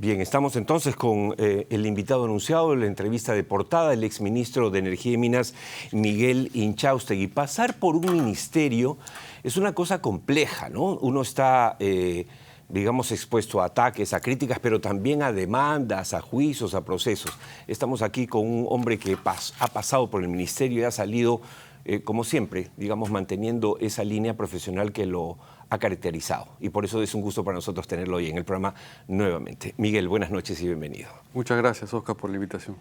Bien, estamos entonces con el invitado anunciado en la entrevista de portada, el exministro de Energía y Minas, Miguel Inchaustegui. Pasar por un ministerio es una cosa compleja, ¿no? Uno está, digamos, expuesto a ataques, a críticas, pero también a demandas, a juicios, a procesos. Estamos aquí con un hombre que ha pasado por el ministerio y ha salido, como siempre, digamos, manteniendo esa línea profesional que lo ha caracterizado. Y por eso es un gusto para nosotros tenerlo hoy en el programa nuevamente. Miguel, buenas noches y bienvenido. Muchas gracias, Oscar, por la invitación.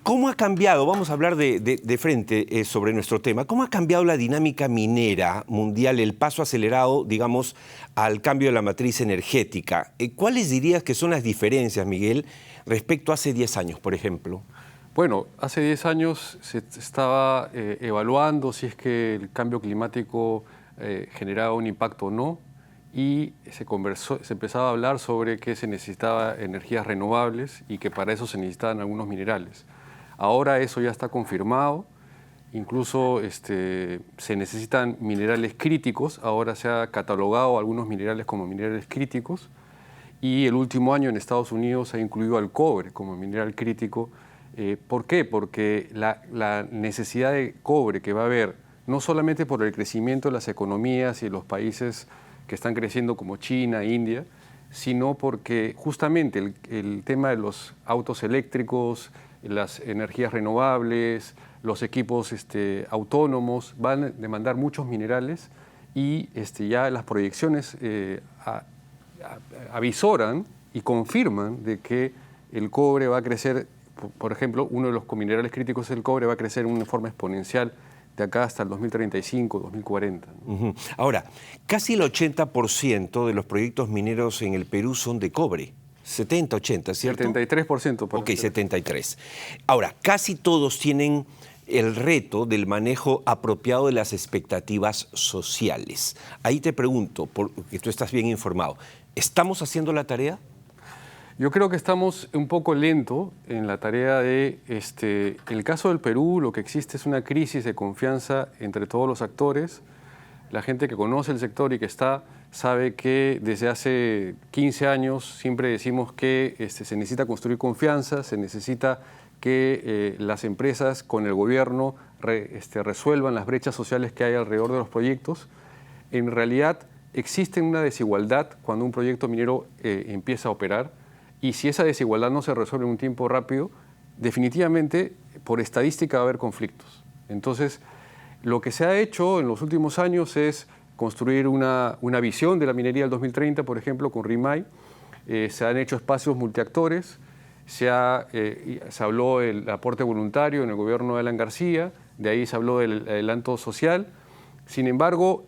¿Cómo ha cambiado? Vamos a hablar de frente sobre nuestro tema. ¿Cómo ha cambiado la dinámica minera mundial, el paso acelerado, digamos, al cambio de la matriz energética? ¿Cuáles dirías que son las diferencias, Miguel, respecto a hace 10 años, por ejemplo? Bueno, hace 10 años se estaba evaluando si es que el cambio climático generaba un impacto o no, y se empezaba a hablar sobre que se necesitaba energías renovables y que para eso se necesitaban algunos minerales. Ahora eso ya está confirmado, incluso se necesitan minerales críticos, ahora se ha catalogado algunos minerales como minerales críticos, y el último año en Estados Unidos se ha incluido al cobre como mineral crítico. ¿Por qué? Porque la necesidad de cobre que va a haber, no solamente por el crecimiento de las economías y los países que están creciendo como China, India, sino porque justamente el tema de los autos eléctricos, las energías renovables, los equipos autónomos van a demandar muchos minerales, y ya las proyecciones avisoran y confirman de que el cobre va a crecer. Por ejemplo, uno de los minerales críticos del cobre va a crecer en una forma exponencial de acá hasta el 2035, 2040. ¿no? Ahora, casi el 80% de los proyectos mineros en el Perú son de cobre. 70, 80, ¿cierto? 73%. Ok, 73. Ahora, casi todos tienen el reto del manejo apropiado de las expectativas sociales. Ahí te pregunto, porque tú estás bien informado, ¿estamos haciendo la tarea? Yo creo que estamos un poco lento en la tarea de, en el caso del Perú, lo que existe es una crisis de confianza entre todos los actores. La gente que conoce el sector y que está, sabe que desde hace 15 años siempre decimos que se necesita construir confianza, se necesita que las empresas con el gobierno resuelvan las brechas sociales que hay alrededor de los proyectos. En realidad existe una desigualdad cuando un proyecto minero empieza a operar. Y si esa desigualdad no se resuelve en un tiempo rápido, definitivamente, por estadística, va a haber conflictos. Entonces, lo que se ha hecho en los últimos años es construir una visión de la minería del 2030, por ejemplo, con RIMAI. Se han hecho espacios multiactores, se habló del aporte voluntario en el gobierno de Alan García, de ahí se habló del adelanto social. Sin embargo,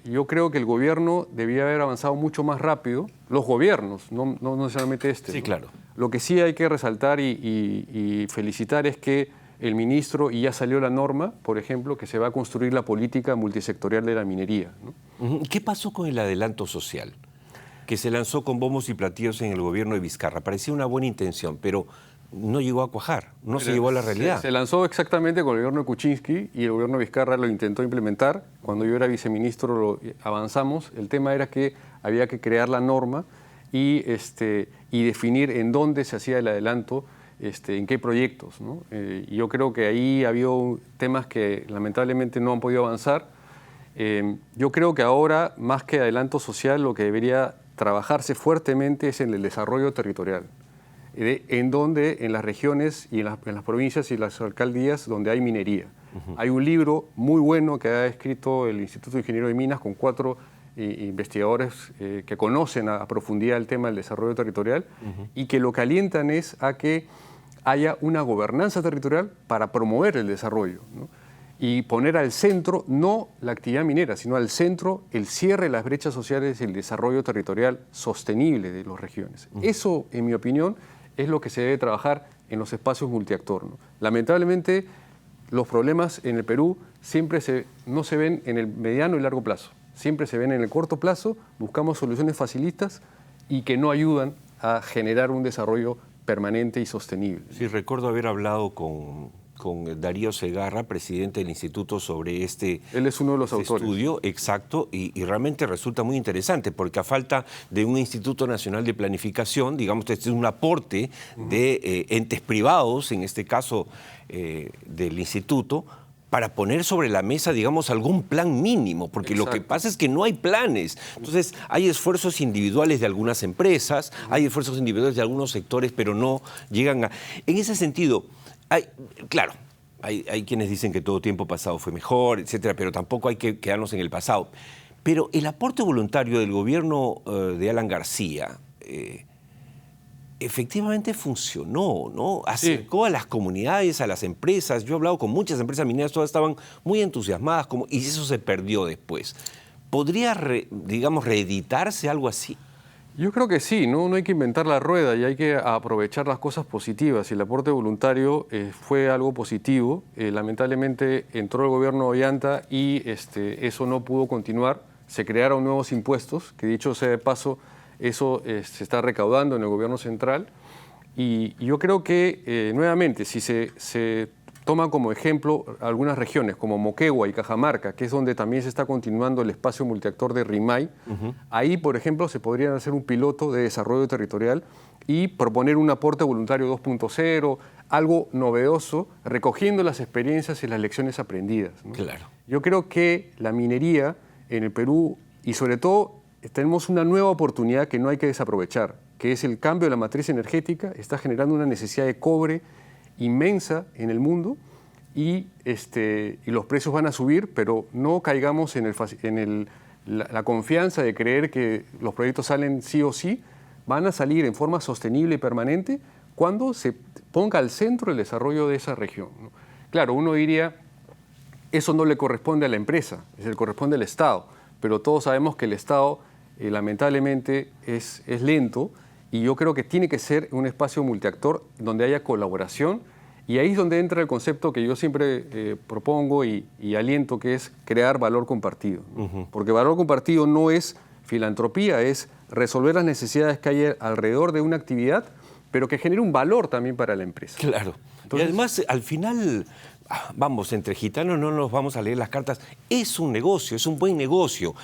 yo creo que el gobierno debía haber avanzado mucho más rápido, los gobiernos, no necesariamente Sí, ¿no? claro. Lo que sí hay que resaltar y felicitar es que el ministro, y ya salió la norma, por ejemplo, que se va a construir la política multisectorial de la minería, ¿no? ¿Qué pasó con el adelanto social? Que se lanzó con bombos y platillos en el gobierno de Vizcarra. Parecía una buena intención, pero no llegó a cuajar, no se llevó a la realidad. Se lanzó exactamente con el gobierno de Kuczynski y el gobierno de Vizcarra lo intentó implementar. Cuando yo era viceministro lo avanzamos. El tema era que había que crear la norma y definir en dónde se hacía el adelanto, en qué proyectos, ¿no? Y yo creo que ahí había temas que lamentablemente no han podido avanzar. Yo creo que ahora, más que adelanto social, lo que debería trabajarse fuertemente es en el desarrollo territorial. En las regiones y en las provincias y las alcaldías donde hay minería. Hay un libro muy bueno que ha escrito el Instituto de Ingeniero de Minas con 4 investigadores que conocen a profundidad el tema del desarrollo territorial y que lo que alientan es a que haya una gobernanza territorial para promover el desarrollo, ¿no? Y poner al centro no la actividad minera, sino al centro el cierre de las brechas sociales y el desarrollo territorial sostenible de las regiones. Eso, en mi opinión, es lo que se debe trabajar en los espacios multiactor, ¿no? Lamentablemente, los problemas en el Perú siempre no se ven en el mediano y largo plazo, siempre se ven en el corto plazo. Buscamos soluciones facilistas y que no ayudan a generar un desarrollo permanente y sostenible. Sí, recuerdo haber hablado con con Darío Segarra, presidente del instituto, sobre Él es uno de los autores. Estudio, exacto, y realmente resulta muy interesante, porque a falta de un Instituto Nacional de Planificación, digamos, este es un aporte de entes privados, en este caso del instituto, para poner sobre la mesa, digamos, algún plan mínimo, porque lo que pasa es que no hay planes. Entonces, hay esfuerzos individuales de algunas empresas, hay esfuerzos individuales de algunos sectores, pero no llegan a... En ese sentido, claro, hay quienes dicen que todo tiempo pasado fue mejor, etcétera, pero tampoco hay que quedarnos en el pasado. Pero el aporte voluntario del gobierno de Alan García efectivamente funcionó, ¿no? Acercó a las comunidades, a las empresas. Yo he hablado con muchas empresas mineras, todas estaban muy entusiasmadas, y eso se perdió después. ¿Podría, digamos, reeditarse algo así? Yo creo que sí, ¿no? No hay que inventar la rueda y hay que aprovechar las cosas positivas. Y el aporte voluntario fue algo positivo. Lamentablemente entró el gobierno Ollanta y eso no pudo continuar. Se crearon nuevos impuestos, que dicho sea de paso, eso se está recaudando en el gobierno central. Y yo creo que, nuevamente, si se toman como ejemplo algunas regiones como Moquegua y Cajamarca, que es donde también se está continuando el espacio multiactor de RIMAI, ahí, por ejemplo, se podría hacer un piloto de desarrollo territorial y proponer un aporte voluntario 2.0, algo novedoso, recogiendo las experiencias y las lecciones aprendidas, ¿no? Claro. Yo creo que la minería en el Perú, y sobre todo tenemos una nueva oportunidad que no hay que desaprovechar, que es el cambio de la matriz energética, está generando una necesidad de cobre inmensa en el mundo y los precios van a subir, pero no caigamos en la confianza de creer que los proyectos salen sí o sí, van a salir en forma sostenible y permanente cuando se ponga al centro el desarrollo de esa región, ¿no? Claro, uno diría, eso no le corresponde a la empresa, le corresponde al Estado, pero todos sabemos que el Estado lamentablemente es lento. Y yo creo que tiene que ser un espacio multiactor donde haya colaboración, y ahí es donde entra el concepto que yo siempre propongo y aliento, que es crear valor compartido, ¿no? Porque valor compartido no es filantropía, es resolver las necesidades que hay alrededor de una actividad, pero que genere un valor también para la empresa. Claro. Entonces, y además, al final, vamos, entre gitanos no nos vamos a leer las cartas, es un negocio, es un buen negocio.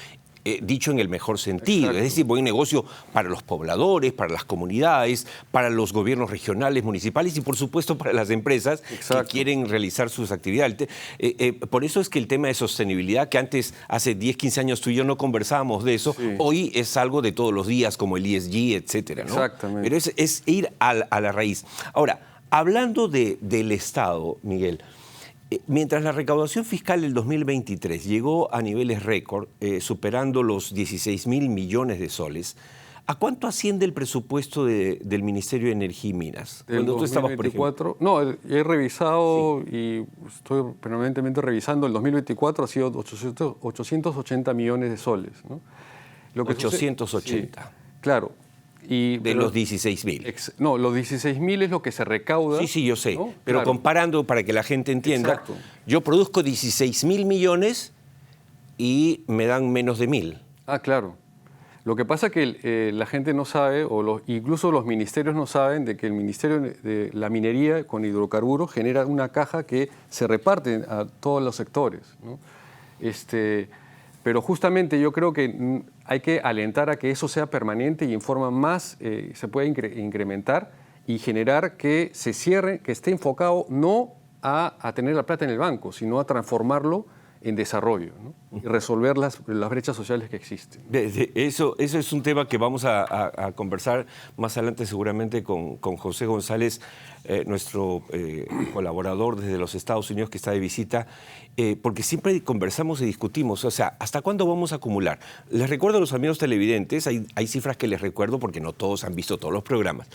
Dicho en el mejor sentido. Exacto. Es decir, buen negocio para los pobladores, para las comunidades, para los gobiernos regionales, municipales y por supuesto para las empresas que quieren realizar sus actividades. Por eso es que el tema de sostenibilidad, que antes, hace 10, 15 años tú y yo no conversábamos de eso, hoy es algo de todos los días, como el ESG, etcétera, ¿no? Exactamente. Pero es ir a la raíz. Ahora, hablando del Estado, Miguel, mientras la recaudación fiscal del 2023 llegó a niveles récord, superando los 16.000 millones de soles, ¿a cuánto asciende el presupuesto del Ministerio de Energía y Minas? Cuando tú estabas, por ejemplo... No, he revisado y estoy permanentemente revisando. El 2024 ha sido 880 millones de soles, ¿no? Lo que 880. Sí, claro. Los 16.000. No, los 16.000 es lo que se recauda. Sí, yo sé. ¿No? Pero claro, comparando, para que la gente entienda, yo produzco 16.000 millones y me dan menos de 1.000. Ah, claro. Lo que pasa es que la gente no sabe, incluso los ministerios no saben, de que el Ministerio de la Minería con hidrocarburos genera una caja que se reparte a todos los sectores, ¿no? Pero justamente yo creo que hay que alentar a que eso sea permanente y en forma más se pueda incrementar y generar que se cierre, que esté enfocado no a tener la plata en el banco, sino a transformarlo en desarrollo, ¿no? Y resolver las brechas sociales que existen. Eso es un tema que vamos a conversar más adelante seguramente con José González, nuestro colaborador desde los Estados Unidos que está de visita, porque siempre conversamos y discutimos, o sea, ¿hasta cuándo vamos a acumular? Les recuerdo a los amigos televidentes, hay cifras que les recuerdo porque no todos han visto todos los programas.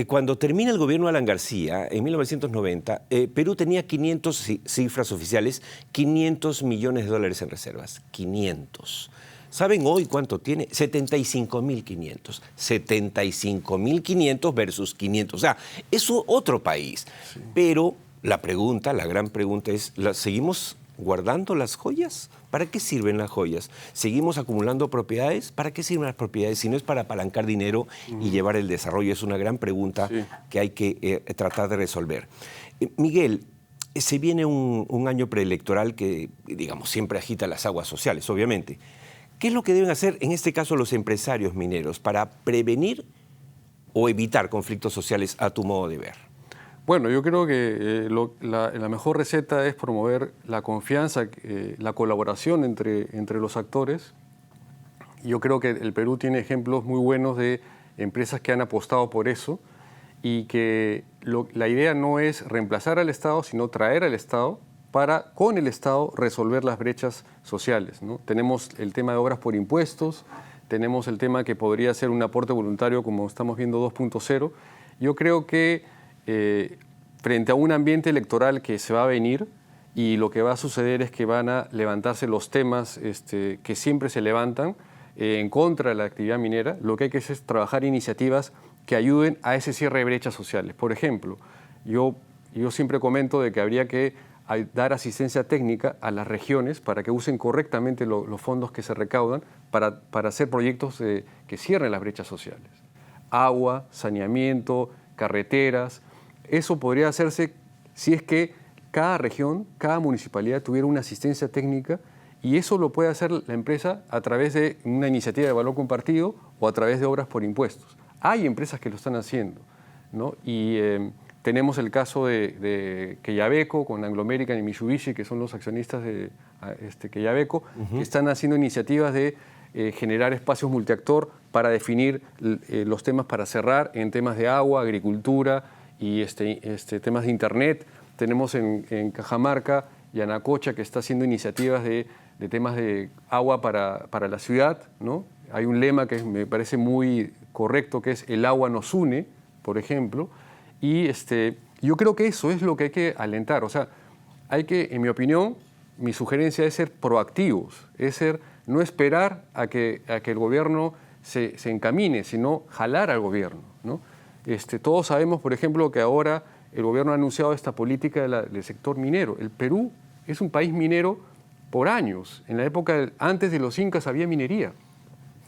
Cuando termina el gobierno de Alan García, en 1990, Perú tenía 500, cifras oficiales, 500 millones de dólares en reservas. 500. ¿Saben hoy cuánto tiene? 75.500. 75.500 versus 500. O sea, es otro país. Sí. Pero la gran pregunta es, ¿seguimos guardando las joyas? ¿Para qué sirven las joyas? ¿Seguimos acumulando propiedades? ¿Para qué sirven las propiedades? Si no es para apalancar dinero y llevar el desarrollo. Es una gran pregunta que hay que tratar de resolver. Miguel, se viene un año preelectoral que, digamos, siempre agita las aguas sociales, obviamente. ¿Qué es lo que deben hacer, en este caso, los empresarios mineros para prevenir o evitar conflictos sociales a tu modo de ver? Bueno, yo creo que la mejor receta es promover la confianza, la colaboración entre los actores. Yo creo que el Perú tiene ejemplos muy buenos de empresas que han apostado por eso y que la idea no es reemplazar al Estado, sino traer al Estado para, con el Estado, resolver las brechas sociales, ¿no? Tenemos el tema de obras por impuestos, tenemos el tema que podría ser un aporte voluntario, como estamos viendo 2.0. Yo creo que frente a un ambiente electoral que se va a venir y lo que va a suceder es que van a levantarse los temas que siempre se levantan en contra de la actividad minera, lo que hay que hacer es trabajar iniciativas que ayuden a ese cierre de brechas sociales. Por ejemplo, yo siempre comento de que habría que dar asistencia técnica a las regiones para que usen correctamente los fondos que se recaudan para hacer proyectos que cierren las brechas sociales. Agua, saneamiento, carreteras. Eso podría hacerse si es que cada región, cada municipalidad tuviera una asistencia técnica, y eso lo puede hacer la empresa a través de una iniciativa de valor compartido o a través de obras por impuestos. Hay empresas que lo están haciendo, ¿no? Y tenemos el caso de Quellaveco con Anglo American y Mitsubishi, que son los accionistas de Quellaveco, que están haciendo iniciativas de generar espacios multiactor para definir los temas para cerrar en temas de agua, agricultura y temas de internet. Tenemos en Cajamarca Yanacocha, que está haciendo iniciativas de temas de agua para la ciudad, ¿no? Hay un lema que me parece muy correcto, que es el agua nos une, por ejemplo, y yo creo que eso es lo que hay que alentar. O sea, hay que, en mi opinión, mi sugerencia es ser proactivos, no esperar a que el gobierno se encamine, sino jalar al gobierno, ¿no? Todos sabemos, por ejemplo, que ahora el gobierno ha anunciado esta política del sector minero. El Perú es un país minero por años. En la época antes de los incas había minería,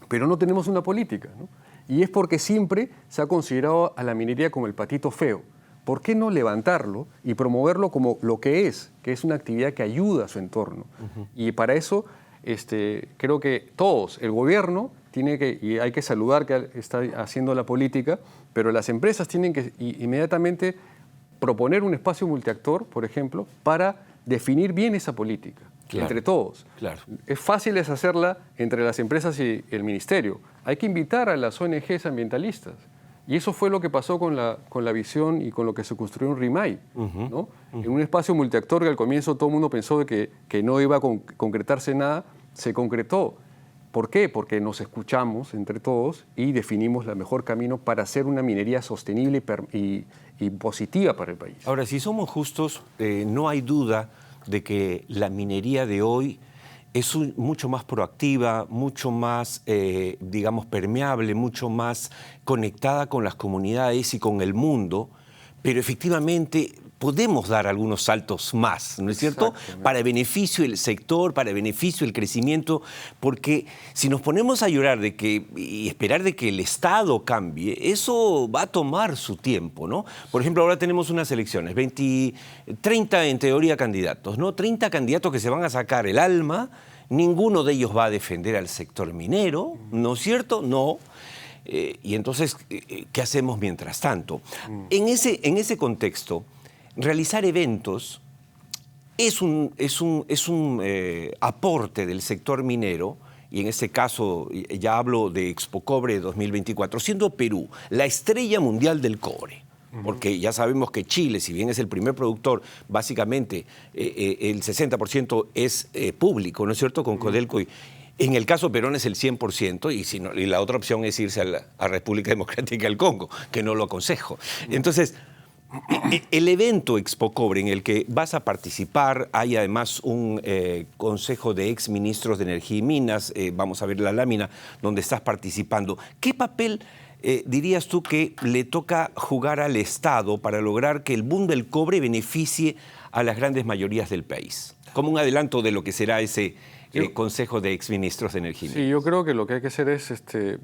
pero no tenemos una política, ¿no? Y es porque siempre se ha considerado a la minería como el patito feo. ¿Por qué no levantarlo y promoverlo como lo que es una actividad que ayuda a su entorno? Y para eso creo que todos, el gobierno y hay que saludar que está haciendo la política, pero las empresas tienen que inmediatamente proponer un espacio multiactor, por ejemplo, para definir bien esa política. Claro, entre todos. Claro. Es fácil hacerla entre las empresas y el ministerio. Hay que invitar a las ONGs ambientalistas. Y eso fue lo que pasó con la visión y con lo que se construyó en RIMAI, ¿no? En un espacio multiactor que al comienzo todo el mundo pensó que no iba a concretarse nada, se concretó. ¿Por qué? Porque nos escuchamos entre todos y definimos el mejor camino para hacer una minería sostenible y positiva para el país. Ahora, si somos justos, no hay duda de que la minería de hoy es mucho más proactiva, mucho más, digamos, permeable, mucho más conectada con las comunidades y con el mundo, pero efectivamente podemos dar algunos saltos más, ¿no es cierto? Para beneficio del sector, para beneficio del crecimiento, porque si nos ponemos a llorar y esperar de que el Estado cambie, eso va a tomar su tiempo, ¿no? Por ejemplo, ahora tenemos unas elecciones, 30 en teoría candidatos, ¿no? 30 candidatos que se van a sacar el alma, ninguno de ellos va a defender al sector minero, ¿no es cierto? No. Y entonces, ¿qué hacemos mientras tanto? En ese contexto, realizar eventos es un aporte del sector minero, y en este caso ya hablo de Expo Cobre 2024, siendo Perú la estrella mundial del cobre. Porque ya sabemos que Chile, si bien es el primer productor, básicamente el 60% es público, ¿no es cierto?, con Codelco. En el caso Perón es el 100%, y la otra opción es irse a República Democrática del Congo, que no lo aconsejo. Entonces, el evento Expo Cobre en el que vas a participar, hay además un consejo de exministros de Energía y Minas, vamos a ver la lámina donde estás participando. ¿Qué papel dirías tú que le toca jugar al Estado para lograr que el boom del cobre beneficie a las grandes mayorías del país? Como un adelanto de lo que será ese Consejo de Exministros de Energía. Sí, yo creo que lo que hay que hacer es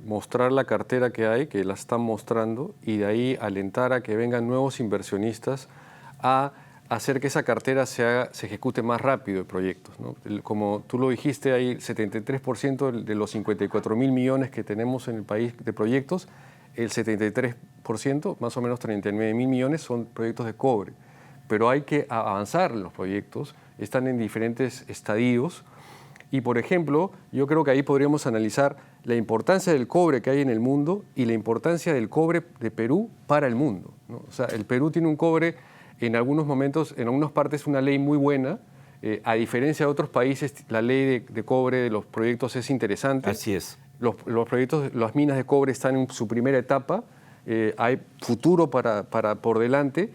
mostrar la cartera que hay, que la están mostrando, y de ahí alentar a que vengan nuevos inversionistas a hacer que esa cartera se ejecute más rápido de proyectos, ¿no? Como tú lo dijiste, hay 73% de los 54.000 millones que tenemos en el país de proyectos, el 73%, más o menos 39.000 millones, son proyectos de cobre. Pero hay que avanzar los proyectos, están en diferentes estadios. Y, por ejemplo, yo creo que ahí podríamos analizar la importancia del cobre que hay en el mundo y la importancia del cobre de Perú para el mundo, ¿no? O sea, el Perú tiene un cobre, en algunos momentos, en algunas partes, una ley muy buena. A diferencia de otros países, la ley de cobre de los proyectos es interesante. Así es. Los proyectos, las minas de cobre están en su primera etapa, hay futuro por delante,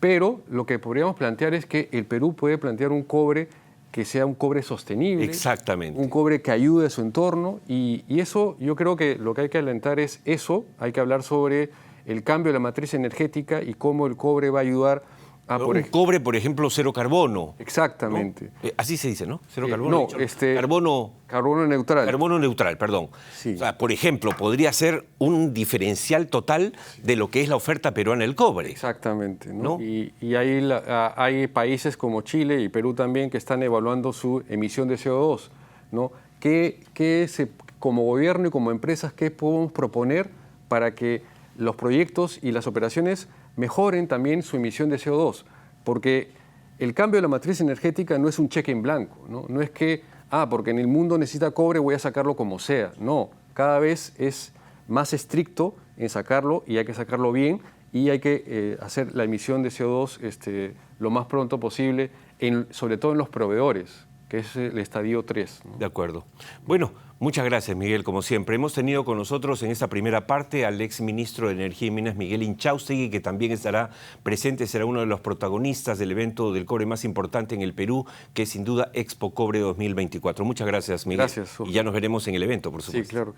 pero lo que podríamos plantear es que el Perú puede plantear un cobre que sea un cobre sostenible. Exactamente. Un cobre que ayude a su entorno y eso yo creo que lo que hay que alentar es eso, hay que hablar sobre el cambio de la matriz energética y cómo el cobre va a ayudar a... Un cobre, por ejemplo, cero carbono. Exactamente. ¿No? Así se dice, ¿no? Cero carbono. No, carbono neutral. Carbono neutral, perdón. Sí. O sea, por ejemplo, podría ser un diferencial total de lo que es la oferta peruana del cobre. Exactamente, ¿No? ¿no? Y hay países como Chile y Perú también que están evaluando su emisión de CO2, ¿no? Como gobierno y como empresas, ¿qué podemos proponer para que los proyectos y las operaciones mejoren también su emisión de CO2? Porque el cambio de la matriz energética no es un cheque en blanco, ¿no? No es que, porque en el mundo necesita cobre, voy a sacarlo como sea. No, cada vez es más estricto en sacarlo y hay que sacarlo bien y hay que hacer la emisión de CO2 lo más pronto posible, sobre todo en los proveedores, que es el estadio 3, ¿no? De acuerdo. Bueno, muchas gracias, Miguel, como siempre. Hemos tenido con nosotros en esta primera parte al exministro de Energía y Minas, Miguel Inchaustegui, que también estará presente, será uno de los protagonistas del evento del cobre más importante en el Perú, que es sin duda Expo Cobre 2024. Muchas gracias, Miguel. Gracias. Y ya nos veremos en el evento, por supuesto. Sí, claro que sí.